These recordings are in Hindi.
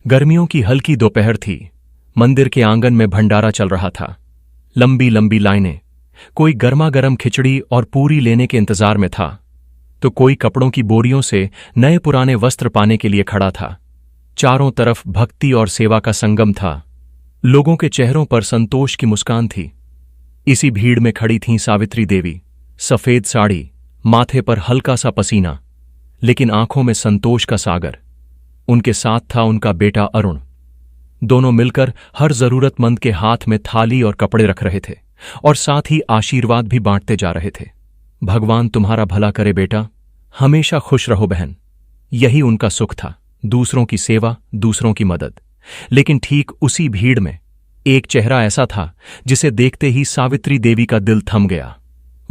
गर्मियों की हल्की दोपहर थी। मंदिर के आंगन में भंडारा चल रहा था। लंबी लंबी लाइनें। कोई गर्मा गर्म खिचड़ी और पूरी लेने के इंतजार में था, तो कोई कपड़ों की बोरियों से नए पुराने वस्त्र पाने के लिए खड़ा था। चारों तरफ भक्ति और सेवा का संगम था। लोगों के चेहरों पर संतोष की मुस्कान थी। इसी भीड़ में खड़ी थीं सावित्री देवी, सफेद साड़ी, माथे पर हल्का सा पसीना, लेकिन आंखों में संतोष का सागर। उनके साथ था उनका बेटा अरुण। दोनों मिलकर हर जरूरतमंद के हाथ में थाली और कपड़े रख रहे थे और साथ ही आशीर्वाद भी बांटते जा रहे थे। भगवान तुम्हारा भला करे बेटा, हमेशा खुश रहो बहन। यही उनका सुख था, दूसरों की सेवा, दूसरों की मदद। लेकिन ठीक उसी भीड़ में एक चेहरा ऐसा था जिसे देखते ही सावित्री देवी का दिल थम गया।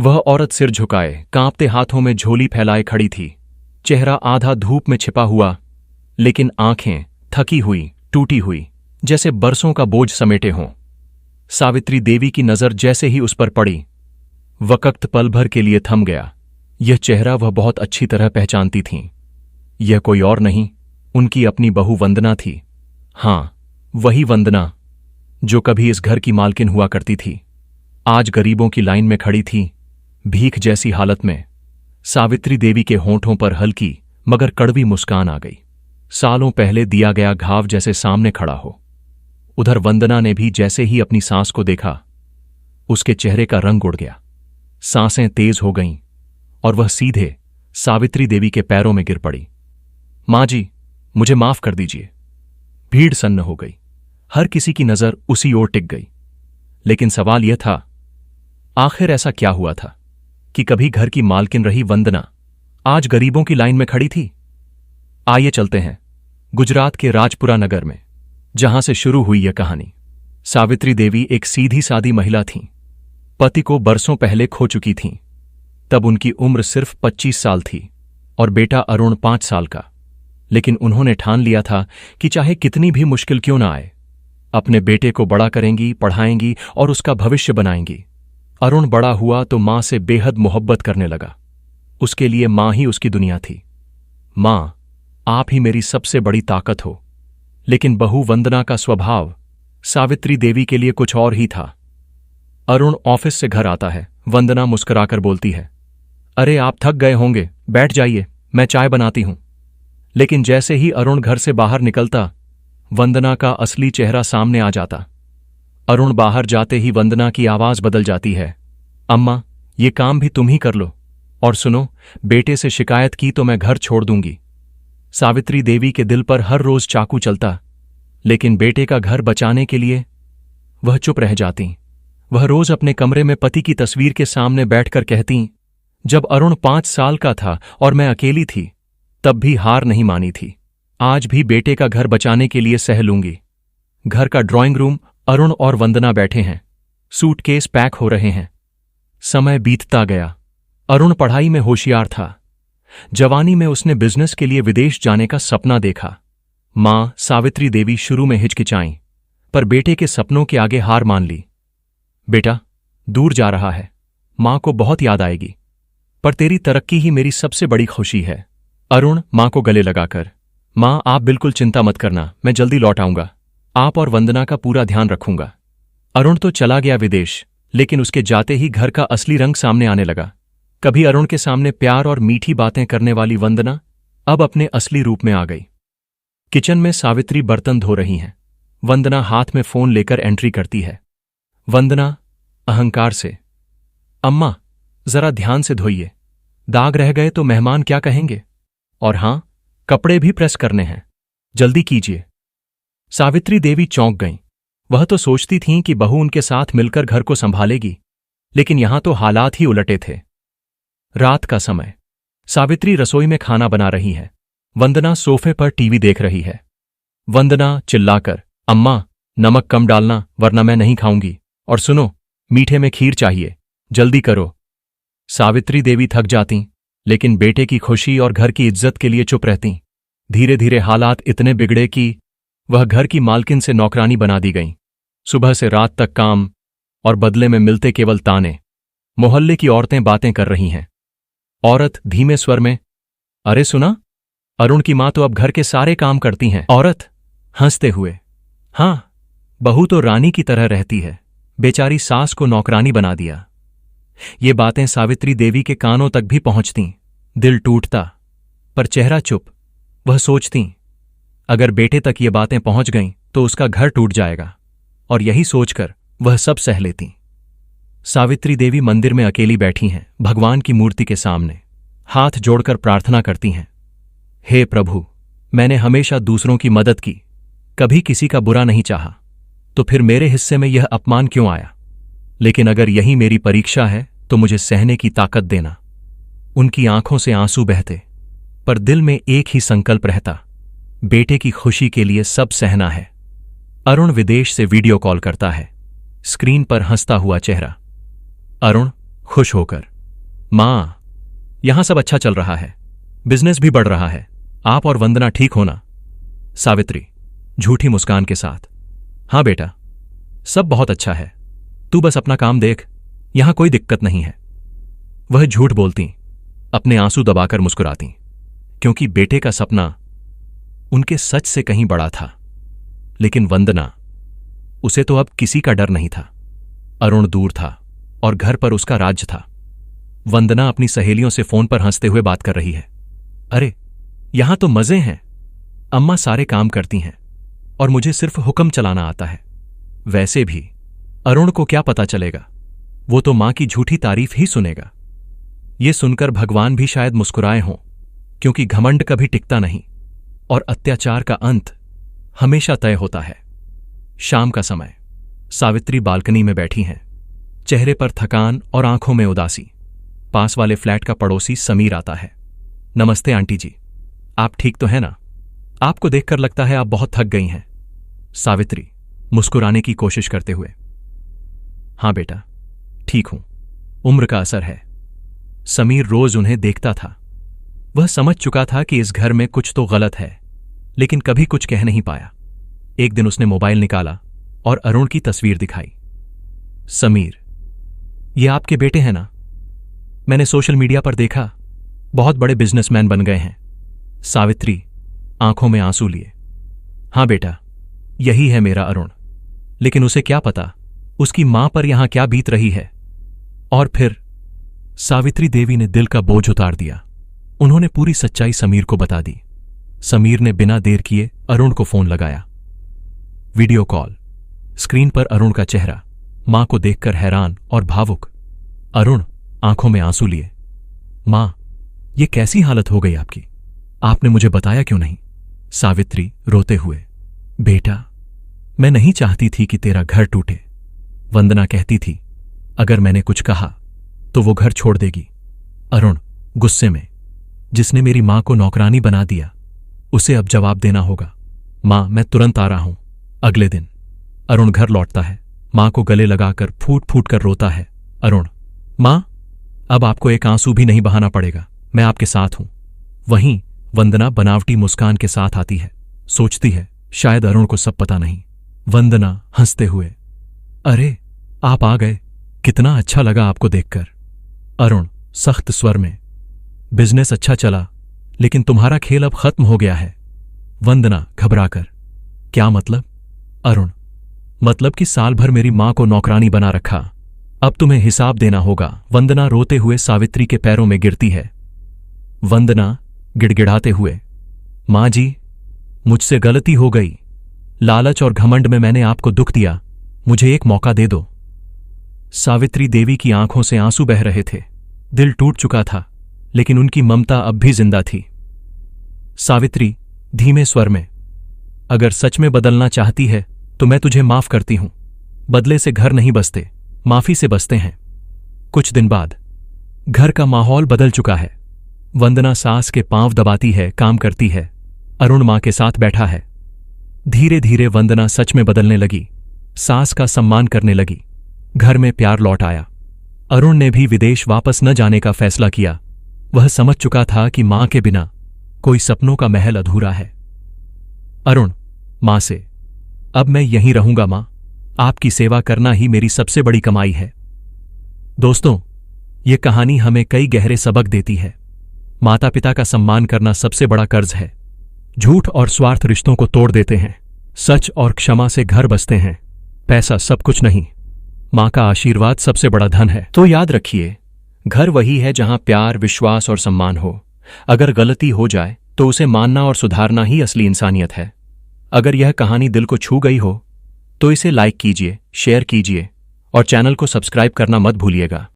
वह औरत सिर झुकाए, कांपते हाथों में झोली फैलाए खड़ी थी। चेहरा आधा धूप में छिपा हुआ, लेकिन आंखें थकी हुई, टूटी हुई, जैसे बरसों का बोझ समेटे हों। सावित्री देवी की नजर जैसे ही उस पर पड़ी, वक्त पल भर के लिए थम गया। यह चेहरा वह बहुत अच्छी तरह पहचानती थीं। यह कोई और नहीं, उनकी अपनी बहू वंदना थी। हां, वही वंदना जो कभी इस घर की मालकिन हुआ करती थी, आज गरीबों की लाइन में खड़ी थी, भीख जैसी हालत में। सावित्री देवी के होंठों पर हल्की मगर कड़वी मुस्कान आ गई। सालों पहले दिया गया घाव जैसे सामने खड़ा हो। उधर वंदना ने भी जैसे ही अपनी सांस को देखा, उसके चेहरे का रंग उड़ गया। सांसें तेज हो गईं और वह सीधे सावित्री देवी के पैरों में गिर पड़ी। मां जी, मुझे माफ कर दीजिए। भीड़ सन्न हो गई। हर किसी की नजर उसी ओर टिक गई। लेकिन सवाल यह था, आखिर ऐसा क्या हुआ था कि कभी घर की मालकिन रही वंदना आज गरीबों की लाइन में खड़ी थी? आइए चलते हैं गुजरात के राजपुरा नगर में, जहां से शुरू हुई यह कहानी। सावित्री देवी एक सीधी सादी महिला थीं। पति को बरसों पहले खो चुकी थीं। तब उनकी उम्र सिर्फ 25 साल थी और बेटा अरुण 5 साल का। लेकिन उन्होंने ठान लिया था कि चाहे कितनी भी मुश्किल क्यों ना आए, अपने बेटे को बड़ा करेंगी, पढ़ाएंगी और उसका भविष्य बनाएंगी। अरुण बड़ा हुआ तो मां से बेहद मोहब्बत करने लगा। उसके लिए मां ही उसकी दुनिया थी। मां, आप ही मेरी सबसे बड़ी ताकत हो। लेकिन बहू वंदना का स्वभाव सावित्री देवी के लिए कुछ और ही था। अरुण ऑफिस से घर आता है। वंदना मुस्कुराकर बोलती है, अरे आप थक गए होंगे, बैठ जाइए, मैं चाय बनाती हूं। लेकिन जैसे ही अरुण घर से बाहर निकलता, वंदना का असली चेहरा सामने आ जाता। अरुण बाहर जाते ही वंदना की आवाज बदल जाती है, अम्मा, ये काम भी तुम ही कर लो। और सुनो, बेटे से शिकायत की तो मैं घर छोड़ दूंगी। सावित्री देवी के दिल पर हर रोज चाकू चलता, लेकिन बेटे का घर बचाने के लिए वह चुप रह जाती। वह रोज अपने कमरे में पति की तस्वीर के सामने बैठकर कहती, जब अरुण 5 साल का था और मैं अकेली थी, तब भी हार नहीं मानी थी। आज भी बेटे का घर बचाने के लिए सह लूंगी। घर का ड्राइंग रूम, अरुण और वंदना बैठे हैं। सूटकेस पैक हो रहे हैं। समय बीतता गया। अरुण पढ़ाई में होशियार था। जवानी में उसने बिजनेस के लिए विदेश जाने का सपना देखा। मां सावित्री देवी शुरू में हिचकिचाईं, पर बेटे के सपनों के आगे हार मान ली। बेटा, दूर जा रहा है, मां को बहुत याद आएगी, पर तेरी तरक्की ही मेरी सबसे बड़ी खुशी है। अरुण मां को गले लगाकर, मां आप बिल्कुल चिंता मत करना, मैं जल्दी लौट आऊंगा। आप और वंदना का पूरा ध्यान रखूंगा। अरुण तो चला गया विदेश, लेकिन उसके जाते ही घर का असली रंग सामने आने लगा। कभी अरुण के सामने प्यार और मीठी बातें करने वाली वंदना अब अपने असली रूप में आ गई। किचन में सावित्री बर्तन धो रही हैं। वंदना हाथ में फोन लेकर एंट्री करती है। वंदना अहंकार से, अम्मा, जरा ध्यान से धोइए, दाग रह गए तो मेहमान क्या कहेंगे? और हां, कपड़े भी प्रेस करने हैं, जल्दी कीजिए। सावित्री देवी चौंक गईं। वह तो सोचती थीं कि बहू उनके साथ मिलकर घर को संभालेगी, लेकिन यहां तो हालात ही उलटे थे। रात का समय। सावित्री रसोई में खाना बना रही है। वंदना सोफे पर टीवी देख रही है। वंदना चिल्लाकर, अम्मा, नमक कम डालना वरना मैं नहीं खाऊंगी। और सुनो, मीठे में खीर चाहिए, जल्दी करो। सावित्री देवी थक जातीं, लेकिन बेटे की खुशी और घर की इज्जत के लिए चुप रहतीं। धीरे धीरे हालात इतने बिगड़े कि वह घर की मालकिन से नौकरानी बना दी गईं। सुबह से रात तक काम और बदले में मिलते केवल ताने। मोहल्ले की औरतें बातें कर रही हैं। औरत धीमे स्वर में, अरे सुना, अरुण की मां तो अब घर के सारे काम करती हैं। औरत, हंसते हुए, हां, बहू तो रानी की तरह रहती है, बेचारी सास को नौकरानी बना दिया। ये बातें सावित्री देवी के कानों तक भी पहुंचतीं। दिल टूटता, पर चेहरा चुप। वह सोचतीं, अगर बेटे तक ये बातें पहुंच गईं तो उसका घर टूट जाएगा, और यही सोचकर वह सब सह लेतीं। सावित्री देवी मंदिर में अकेली बैठी हैं, भगवान की मूर्ति के सामने, हाथ जोड़कर प्रार्थना करती हैं। हे प्रभु, मैंने हमेशा दूसरों की मदद की, कभी किसी का बुरा नहीं चाहा, तो फिर मेरे हिस्से में यह अपमान क्यों आया? लेकिन अगर यही मेरी परीक्षा है तो मुझे सहने की ताकत देना। उनकी आंखों से आंसू बहते, पर दिल में एक ही संकल्प रहता, बेटे की खुशी के लिए सब सहना है। अरुण विदेश से वीडियो कॉल करता है, स्क्रीन पर हंसता हुआ चेहरा। अरुण खुश होकर, मां, यहां सब अच्छा चल रहा है, बिजनेस भी बढ़ रहा है, आप और वंदना ठीक होना? सावित्री झूठी मुस्कान के साथ, हां बेटा, सब बहुत अच्छा है, तू बस अपना काम देख, यहां कोई दिक्कत नहीं है। वह झूठ बोलती, अपने आंसू दबाकर मुस्कुराती, क्योंकि बेटे का सपना उनके सच से कहीं बड़ा था। लेकिन वंदना, उसे तो अब किसी का डर नहीं था। अरुण दूर था और घर पर उसका राज्य था। वंदना अपनी सहेलियों से फोन पर हंसते हुए बात कर रही है। अरे, यहां तो मजे हैं, अम्मा सारे काम करती हैं और मुझे सिर्फ हुक्म चलाना आता है। वैसे भी अरुण को क्या पता चलेगा, वो तो मां की झूठी तारीफ ही सुनेगा। ये सुनकर भगवान भी शायद मुस्कुराए हों, क्योंकि घमंड कभी टिकता नहीं और अत्याचार का अंत हमेशा तय होता है। शाम का समय, सावित्री बालकनी में बैठी हैं, चेहरे पर थकान और आंखों में उदासी। पास वाले फ्लैट का पड़ोसी समीर आता है। नमस्ते आंटी जी, आप ठीक तो हैं ना? आपको देखकर लगता है आप बहुत थक गई हैं। सावित्री मुस्कुराने की कोशिश करते हुए, हां बेटा, ठीक हूं, उम्र का असर है। समीर रोज उन्हें देखता था। वह समझ चुका था कि इस घर में कुछ तो गलत है, लेकिन कभी कुछ कह नहीं पाया। एक दिन उसने मोबाइल निकाला और अरुण की तस्वीर दिखाई। समीर, ये आपके बेटे हैं ना? मैंने सोशल मीडिया पर देखा, बहुत बड़े बिजनेसमैन बन गए हैं। सावित्री आंखों में आंसू लिए, हां बेटा, यही है मेरा अरुण। लेकिन उसे क्या पता उसकी मां पर यहां क्या बीत रही है। और फिर सावित्री देवी ने दिल का बोझ उतार दिया। उन्होंने पूरी सच्चाई समीर को बता दी। समीर ने बिना देर किए अरुण को फोन लगाया। वीडियो कॉल, स्क्रीन पर अरुण का चेहरा, मां को देखकर हैरान और भावुक। अरुण आंखों में आंसू लिए, मां, ये कैसी हालत हो गई आपकी? आपने मुझे बताया क्यों नहीं? सावित्री रोते हुए, बेटा, मैं नहीं चाहती थी कि तेरा घर टूटे। वंदना कहती थी, अगर मैंने कुछ कहा तो वो घर छोड़ देगी। अरुण गुस्से में, जिसने मेरी मां को नौकरानी बना दिया, उसे अब जवाब देना होगा। मां, मैं तुरंत आ रहा हूं। अगले दिन अरुण घर लौटता है, मां को गले लगाकर फूट फूट कर रोता है। अरुण, मां, अब आपको एक आंसू भी नहीं बहाना पड़ेगा, मैं आपके साथ हूं। वहीं वंदना बनावटी मुस्कान के साथ आती है। सोचती है शायद अरुण को सब पता नहीं। वंदना हंसते हुए, अरे आप आ गए, कितना अच्छा लगा आपको देखकर। अरुण सख्त स्वर में, बिजनेस अच्छा चला, लेकिन तुम्हारा खेल अब खत्म हो गया है। वंदना घबराकर, क्या मतलब? अरुण, मतलब कि साल भर मेरी मां को नौकरानी बना रखा, अब तुम्हें हिसाब देना होगा। वंदना रोते हुए सावित्री के पैरों में गिरती है। वंदना गिड़गिड़ाते हुए, मां जी, मुझसे गलती हो गई, लालच और घमंड में मैंने आपको दुख दिया, मुझे एक मौका दे दो। सावित्री देवी की आंखों से आंसू बह रहे थे। दिल टूट चुका था, लेकिन उनकी ममता अब भी जिंदा थी। सावित्री धीमे स्वर में, अगर सच में बदलना चाहती है तो मैं तुझे माफ करती हूं। बदले से घर नहीं बसते, माफी से बसते हैं। कुछ दिन बाद घर का माहौल बदल चुका है। वंदना सास के पांव दबाती है, काम करती है। अरुण मां के साथ बैठा है। धीरे धीरे वंदना सच में बदलने लगी, सास का सम्मान करने लगी। घर में प्यार लौट आया। अरुण ने भी विदेश वापस न जाने का फैसला किया। वह समझ चुका था कि मां के बिना कोई सपनों का महल अधूरा है। अरुण मां से, अब मैं यहीं रहूंगा मां, आपकी सेवा करना ही मेरी सबसे बड़ी कमाई है। दोस्तों, ये कहानी हमें कई गहरे सबक देती है। माता पिता का सम्मान करना सबसे बड़ा कर्ज है। झूठ और स्वार्थ रिश्तों को तोड़ देते हैं। सच और क्षमा से घर बसते हैं। पैसा सब कुछ नहीं, मां का आशीर्वाद सबसे बड़ा धन है। तो याद रखिए, घर वही है जहां प्यार, विश्वास और सम्मान हो। अगर गलती हो जाए तो उसे मानना और सुधारना ही असली इंसानियत है। अगर यह कहानी दिल को छू गई हो तो इसे लाइक कीजिए, शेयर कीजिए और चैनल को सब्सक्राइब करना मत भूलिएगा।